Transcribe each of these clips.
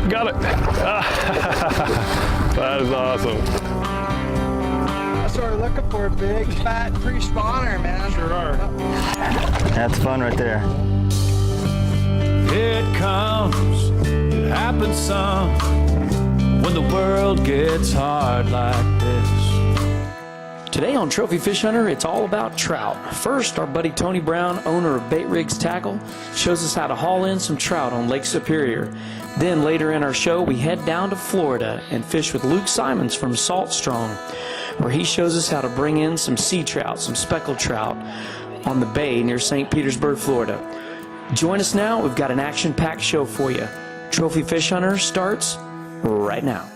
Got it. That is awesome. That's what we're looking for, big, fat, pre-spawner, man. Sure are. That's fun right there. It comes, it happens some, when the world gets hard like this. Today on Trophy Fish Hunter, it's all about trout. First, our buddy Tony Brown, owner of Bait Rigs Tackle, shows us how to haul in some trout on Lake Superior. Then later in our show, we head down to Florida and fish with Luke Simons from Salt Strong, where he shows us how to bring in some sea trout, some speckled trout on the bay near St. Petersburg, Florida. Join us now. We've got an action-packed show for you. Trophy Fish Hunter starts right now.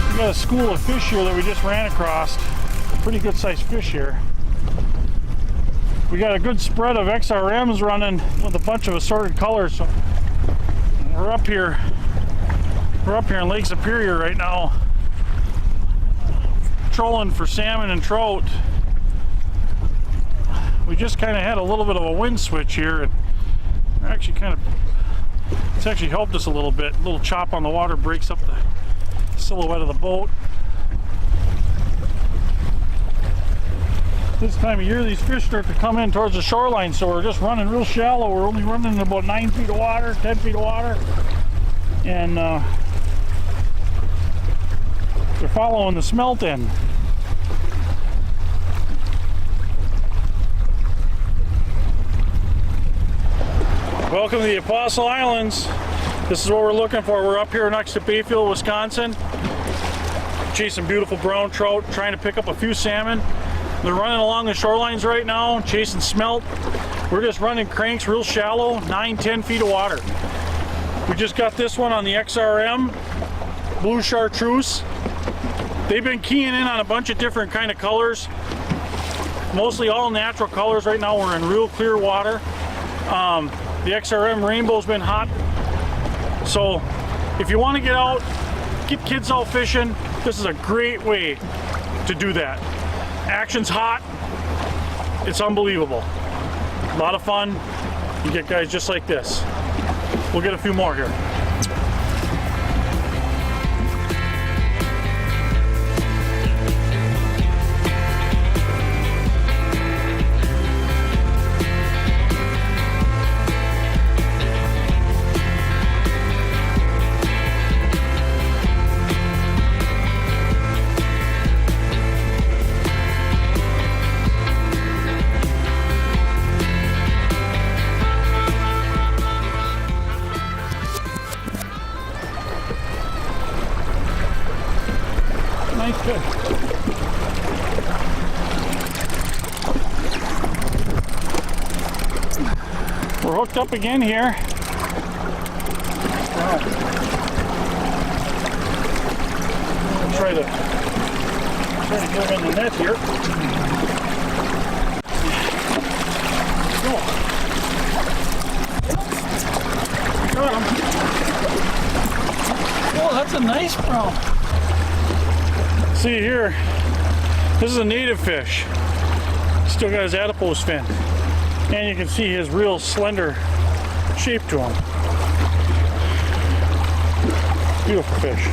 We got a school of fish here that we just ran across. Pretty good sized fish here. We got a good spread of XRMs running with a bunch of assorted colors. So we're up here in Lake Superior right now, trolling for salmon and trout. We just kind of had a little bit of a wind switch here, and it's actually helped us a little bit. A little chop on the water breaks up the silhouette of the boat. This time of year, these fish start to come in towards the shoreline, so we're just running real shallow. We're only running in about 9 feet of water, 10 feet of water, and they're following the smelt in. Welcome to the Apostle Islands. This is what we're looking for. We're up here next to Bayfield, Wisconsin, chasing beautiful brown trout, trying to pick up a few salmon. They're running along the shorelines right now, chasing smelt. We're just running cranks real shallow, 9-10 feet of water. We just got this one on the XRM, blue chartreuse. They've been keying in on a bunch of different kind of colors, mostly all natural colors. Right now we're in real clear water. The XRM rainbow's been hot. So if you want to get out, get kids out fishing, this is a great way to do that. Action's hot. It's unbelievable. A lot of fun. You get guys just like this. We'll get a few more here. Nice fish. We're hooked up again here. Wow. Try to get him in the net here. Go. Got him. Oh, that's a nice brown. See here, this is a native fish. Still got his adipose fin. And you can see his real slender shape to him. Beautiful fish.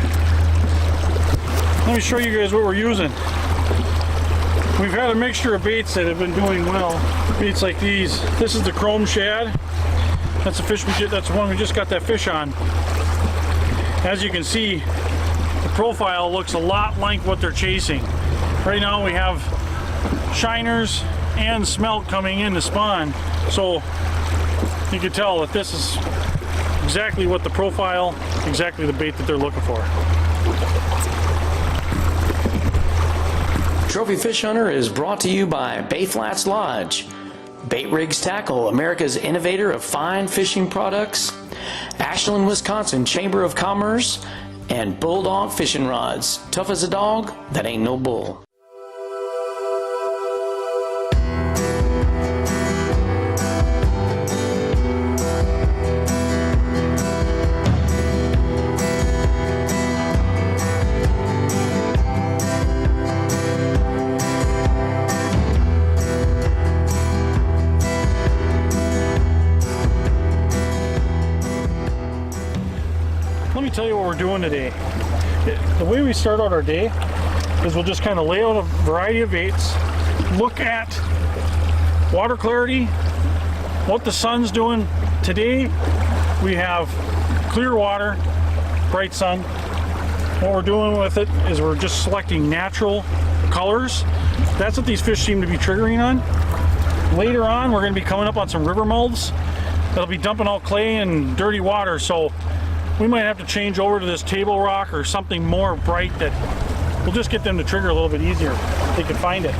Let me show you guys what we're using. We've had a mixture of baits that have been doing well. Baits like these. This is the chrome shad. That's the fish that's the one we just got that fish on. As you can see, the profile looks a lot like what they're chasing. Right now we have shiners and smelt coming in to spawn, so you can tell that this is exactly what the profile, exactly the bait that they're looking for. Trophy Fish Hunter is brought to you by Bay Flats Lodge. Bait Rigs Tackle, America's innovator of fine fishing products, Ashland, Wisconsin Chamber of Commerce, and Bulldog Fishing Rods. Tough as a dog, that ain't no bull. Let me tell you what we're doing today. The way we start out our day is we'll just kind of lay out a variety of baits, look at water clarity, what the sun's doing. Today we have clear water, bright sun. What we're doing with it is we're just selecting natural colors. That's what these fish seem to be triggering on. Later on, we're going to be coming up on some river mouths that'll be dumping out clay and dirty water, so we might have to change over to this table rock or something more bright that will just get them to trigger a little bit easier if they can find it.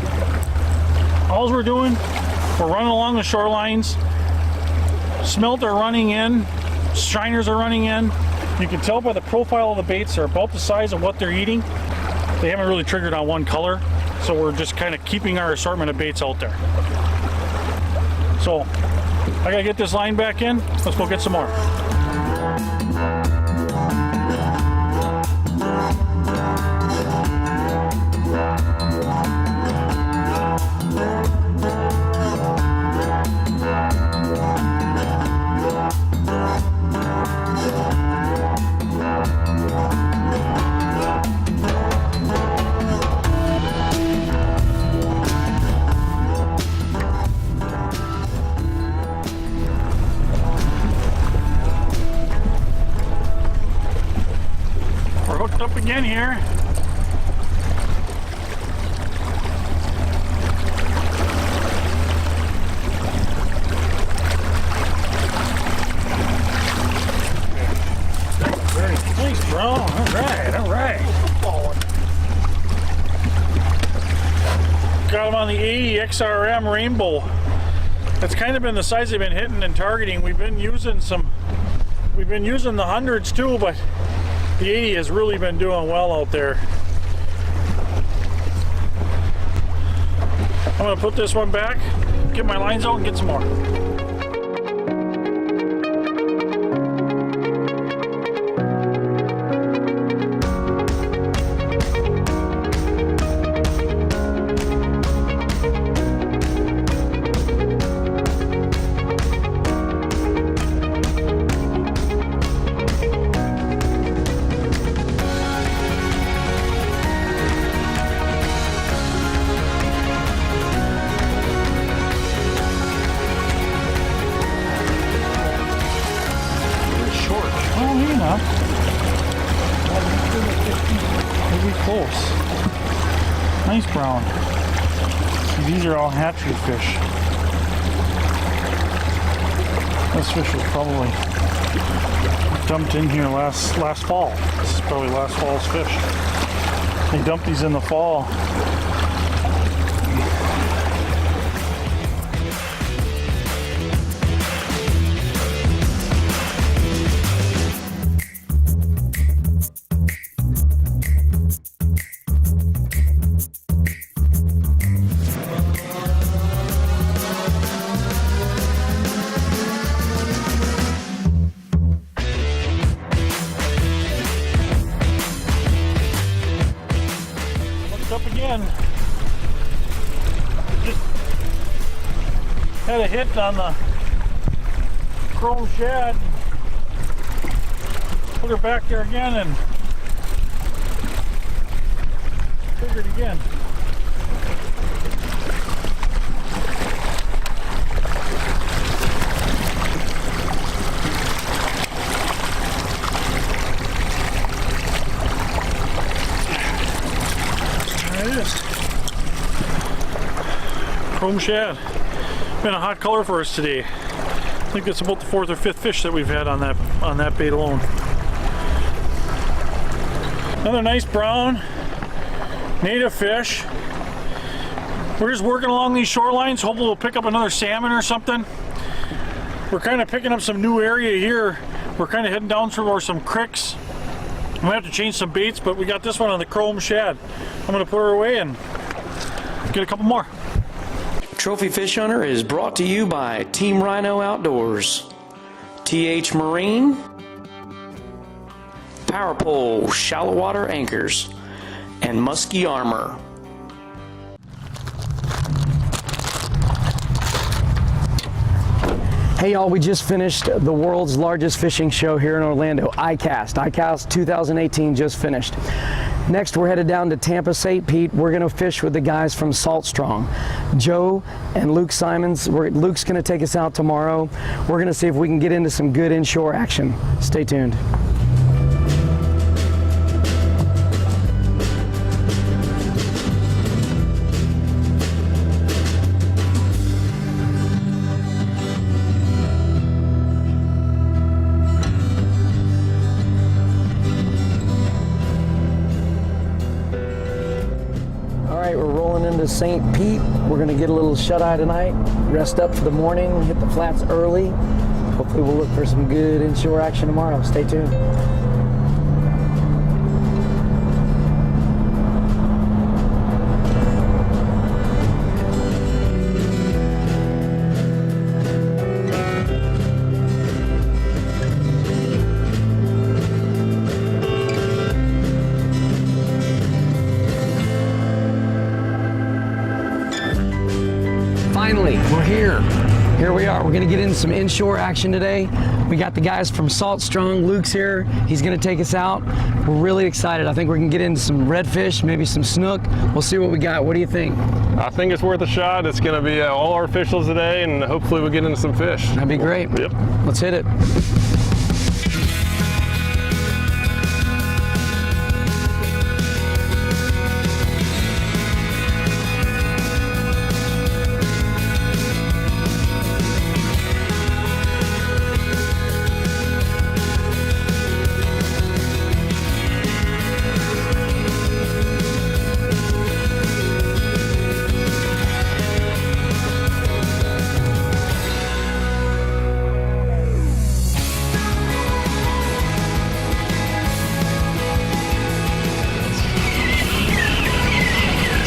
All we're doing, we're running along the shorelines. Smelt are running in, shiners are running in. You can tell by the profile of the baits, they're about the size of what they're eating. They haven't really triggered on one color, so we're just kind of keeping our assortment of baits out there. So I gotta get this line back in. Let's go get some more. Up again here. Very nice, bro. All right, all right. Got him on the 80 XRM Rainbow. That's kind of been the size they've been hitting and targeting. We've been using the hundreds too, but the 80 has really been doing well out there. I'm gonna put this one back, get my lines out and get some more. Maybe close. Nice brown. These are all hatchery fish. This fish was probably dumped in here last fall. This is probably last fall's fish. They dumped these in the fall. Up again. Just had a hit on the chrome shad. Put her back there again and triggered again. Chrome shad. Been a hot color for us today. I think it's about the 4th or 5th fish that we've had on that bait alone. Another nice brown native fish. We're just working along these shorelines. Hopefully we'll pick up another salmon or something. We're kind of picking up some new area here. We're kind of heading down through some creeks. We might have to change some baits, but we got this one on the chrome shad. I'm gonna put her away and get a couple more. Trophy Fish Hunter is brought to you by Team Rhino Outdoors, TH Marine, Power Pole Shallow Water Anchors, and Muskie Armor. Hey y'all, we just finished the world's largest fishing show here in Orlando, ICAST 2018 just finished. Next, we're headed down to Tampa St. Pete. We're gonna fish with the guys from Salt Strong. Joe and Luke Simons. Luke's gonna take us out tomorrow. We're gonna see if we can get into some good inshore action. Stay tuned. St. Pete. We're going to get a little shut-eye tonight, rest up for the morning, hit the flats early. Hopefully we'll look for some good inshore action tomorrow. Stay tuned. Finally, we're here. Here we are. We're going to get into some inshore action today. We got the guys from Salt Strong. Luke's here. He's going to take us out. We're really excited. I think we can get into some redfish, maybe some snook. We'll see what we got. What do you think? I think it's worth a shot. It's going to be all artificials today, and hopefully we'll get into some fish. That'd be great. Yep. Let's hit it.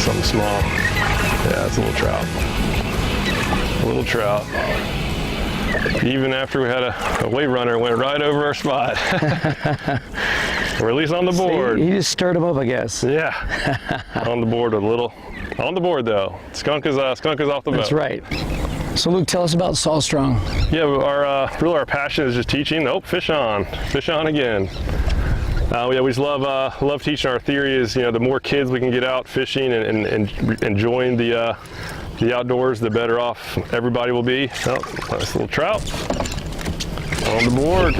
Something small. Yeah, it's a little trout. A little trout. Even after we had a weight runner, it went right over our spot. We're at least on the board. See, you just stirred him up, I guess. Yeah, on the board a little. On the board though. Skunk is off the boat. That's right. So Luke, tell us about Salt Strong. Yeah, our passion is just teaching. Oh, fish on again. Yeah, we just love teaching. Our theory is, the more kids we can get out fishing and enjoying the outdoors, the better off everybody will be. Oh, nice little trout on the board.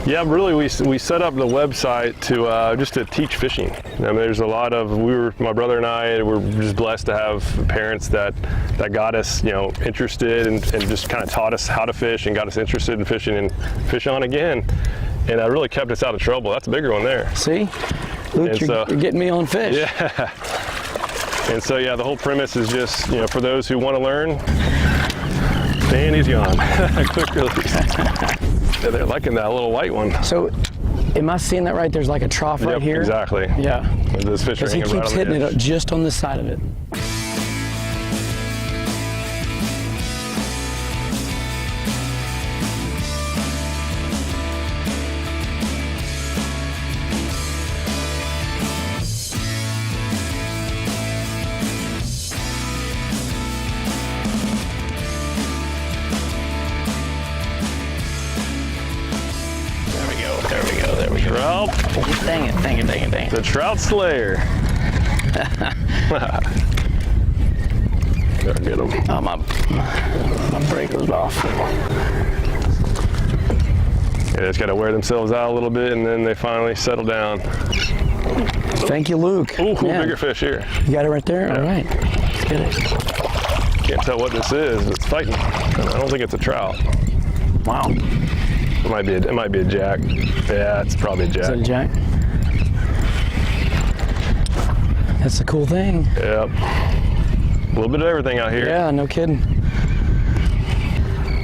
Yeah, really, we set up the website to just to teach fishing. I mean, there's a lot of my brother and I were just blessed to have parents that got us, interested and just kind of taught us how to fish and got us interested in fishing and fish on again. And really kept us out of trouble. That's a bigger one there. See? Luke, you're getting me on fish. Yeah. And so, yeah, the whole premise is just, for those who want to learn, and he's gone. Quick release. Yeah, they're liking that little white one. So, am I seeing that right? There's like a trough right here? Exactly. Yeah. This fish Because he keeps hitting it just on the side of it. Trout. Dang it. The trout slayer. Gotta get him. Oh, my brake was off. Yeah, they just gotta wear themselves out a little bit and then they finally settle down. Thank you, Luke. Ooh, cool, bigger fish here. You got it right there? Yeah. All right. Let's get it. Can't tell what this is. It's fighting. I don't think it's a trout. Wow. It might be a jack. Yeah, it's probably a jack. Is that a jack? That's a cool thing. Yep. A little bit of everything out here. Yeah, no kidding.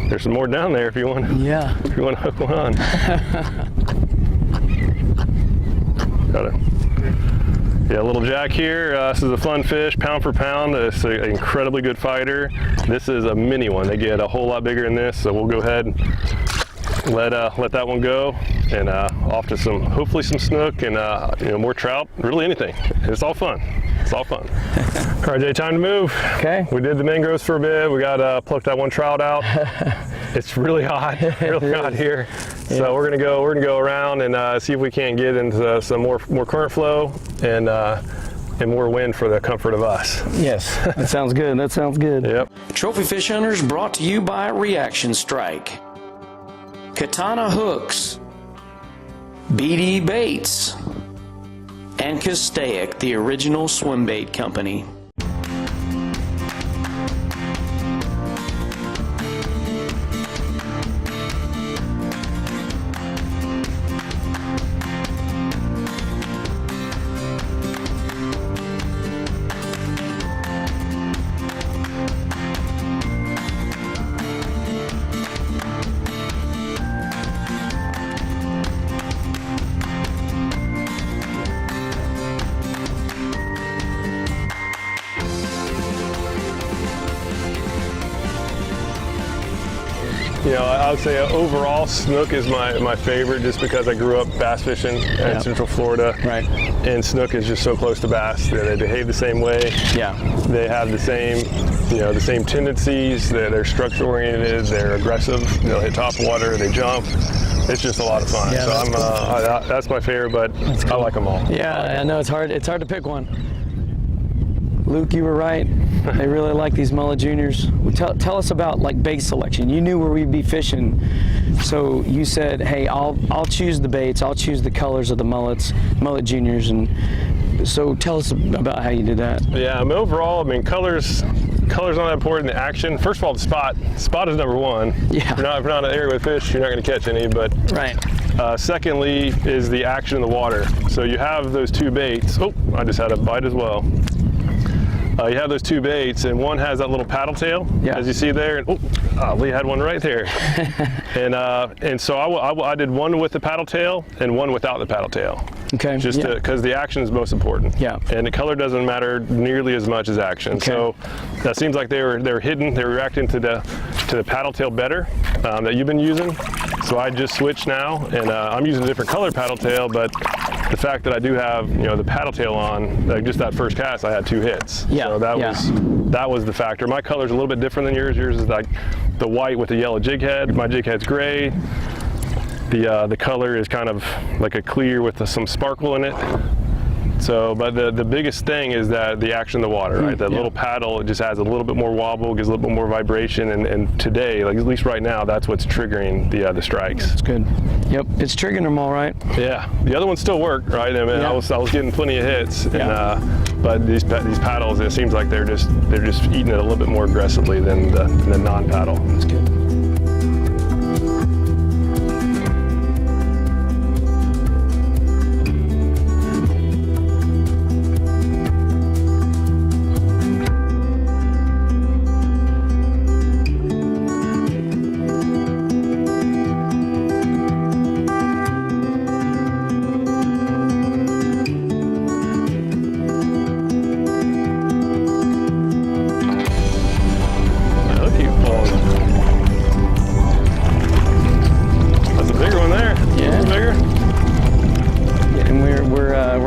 There's some more down there if you want. Yeah. If you want to hook one on. Got it. Yeah, little Jack here. This is a fun fish, pound for pound. It's an incredibly good fighter. This is a mini one. They get a whole lot bigger than this, so we'll go ahead and let that one go, and off to hopefully some snook and more trout. Really anything. It's all fun. It's all fun. All right, Jay, time to move. Okay. We did the mangroves for a bit. We got plucked that one trout out. It's really hot, really hot here. Yeah. So we're gonna go around and see if we can't get into some more current flow and more wind for the comfort of us. Yes, that sounds good. That sounds good. Yep. Trophy Fish Hunters brought to you by Reaction Strike, Katana Hooks, BD Baits, and Castaic, the original swim bait company. You know, I would say overall snook is my favorite, just because I grew up bass fishing in Central Florida. Right. And snook is just so close to bass. They behave the same way. Yeah. They have the same tendencies. They're structure oriented. They're aggressive. They'll hit top water. They jump. It's just a lot of fun. Yeah, so that's my favorite, but I like them all. Yeah, I know it's hard. It's hard to pick one. Luke, you were right. They really like these mullet juniors. Tell us about like bait selection. You knew where we'd be fishing, so you said, "Hey, I'll choose the baits. I'll choose the colors of the mullet juniors." And so tell us about how you did that. Yeah, overall, colors not that important. The action. First of all, the spot. Spot is number one. Yeah. If you're not in an area with fish, you're not going to catch any. But right. Secondly, is the action in the water. So you have those two baits. Oh, I just had a bite as well. You have those two baits, and one has that little paddle tail, as you see there. And Lee had one right there. and so I did one with the paddle tail and one without the paddle tail. Okay. Just because the action is most important. Yeah. And the color doesn't matter nearly as much as action. Okay. So that seems like they were hidden. They were reacting to the paddle tail better that you've been using. So I just switched now, and I'm using a different color paddle tail, but the fact that I do have the paddle tail on, like just that first cast, I had 2 hits. Yeah. So that was the factor. My color's a little bit different than yours. Yours is like the white with the yellow jig head. My jig head's gray. The color is kind of like a clear with some sparkle in it. So, but the biggest thing is that the action in the water, right? That little paddle, it just has a little bit more wobble, gives a little bit more vibration, and today, like at least right now, that's what's triggering the strikes. That's good. Yep, it's triggering them all right. Yeah, the other ones still work, right? I mean, I was getting plenty of hits, and, but these paddles, it seems like they're just eating it a little bit more aggressively than the non-paddle. That's good.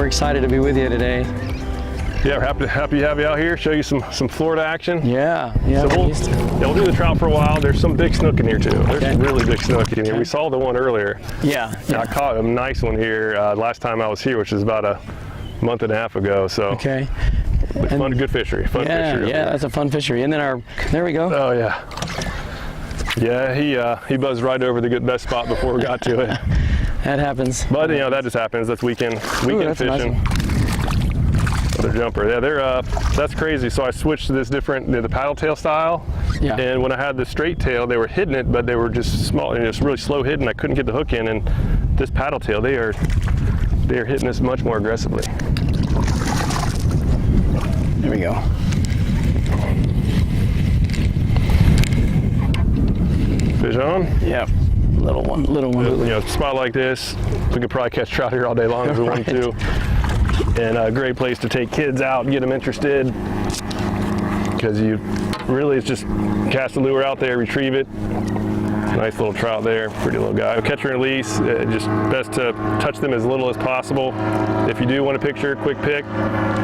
Excited to be with you today. Yeah, we're happy to have you out here, show you some Florida action. Yeah. So we'll do the trout for a while. There's some big snook in here too. There's some really big snook in here. We saw the one earlier. Yeah. I caught a nice one here last time I was here, which was about a month and a half ago. So okay. Fun, good fishery. Fun fishery. Yeah, that's a fun fishery. And then there we go. Oh yeah. Yeah, he buzzed right over the best spot before we got to it. That happens. But that just happens. That's weekend fishing. Nice. Another jumper. Yeah, that's crazy. So I switched to this different, the paddle tail style. Yeah. And when I had the straight tail, they were hitting it, but they were just small and just really slow hitting. I couldn't get the hook in. And this paddle tail, they are hitting this much more aggressively. There we go. Fish on. Yep. Little one. You know, a spot like this, we could probably catch trout here all day long if we wanted to. And a great place to take kids out and get them interested, because you really, it's just cast a lure out there, retrieve it. Nice little trout there, pretty little guy. Catch and release, just best to touch them as little as possible. If you do want a picture, quick pick.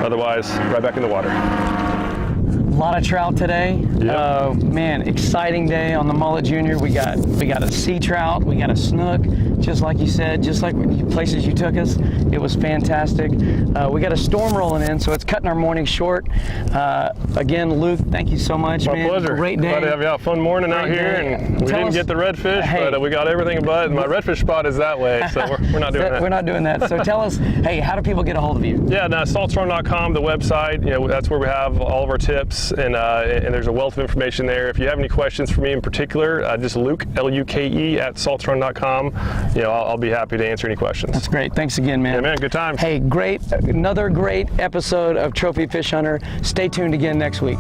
Otherwise, right back in the water. A lot of trout today. Yep. Man, exciting day on the Mullet Junior. We got a sea trout, we got a snook, just like you said, just like places you took us. It was fantastic. We got a storm rolling in, so it's cutting our morning short. Again, Luke, thank you so much, My man. pleasure. Great day. Glad to have you out. Fun morning out Great here, day. and we Tell didn't us- get the redfish, Hey. but we got everything but. My redfish spot is that way, so we're not doing that. We're not doing that. So tell us, hey, how do people get a hold of you? Yeah, now saltstrong.com, the website. You know, that's where we have all of our tips, and there's a wealth of information there. If you have any questions for me in particular, just Luke, Luke at saltstrong.com. You know, I'll be happy to answer any questions. That's great. Thanks again, man. Yeah, man, good times. Hey, another great episode of Trophy Fish Hunter. Stay tuned again next week.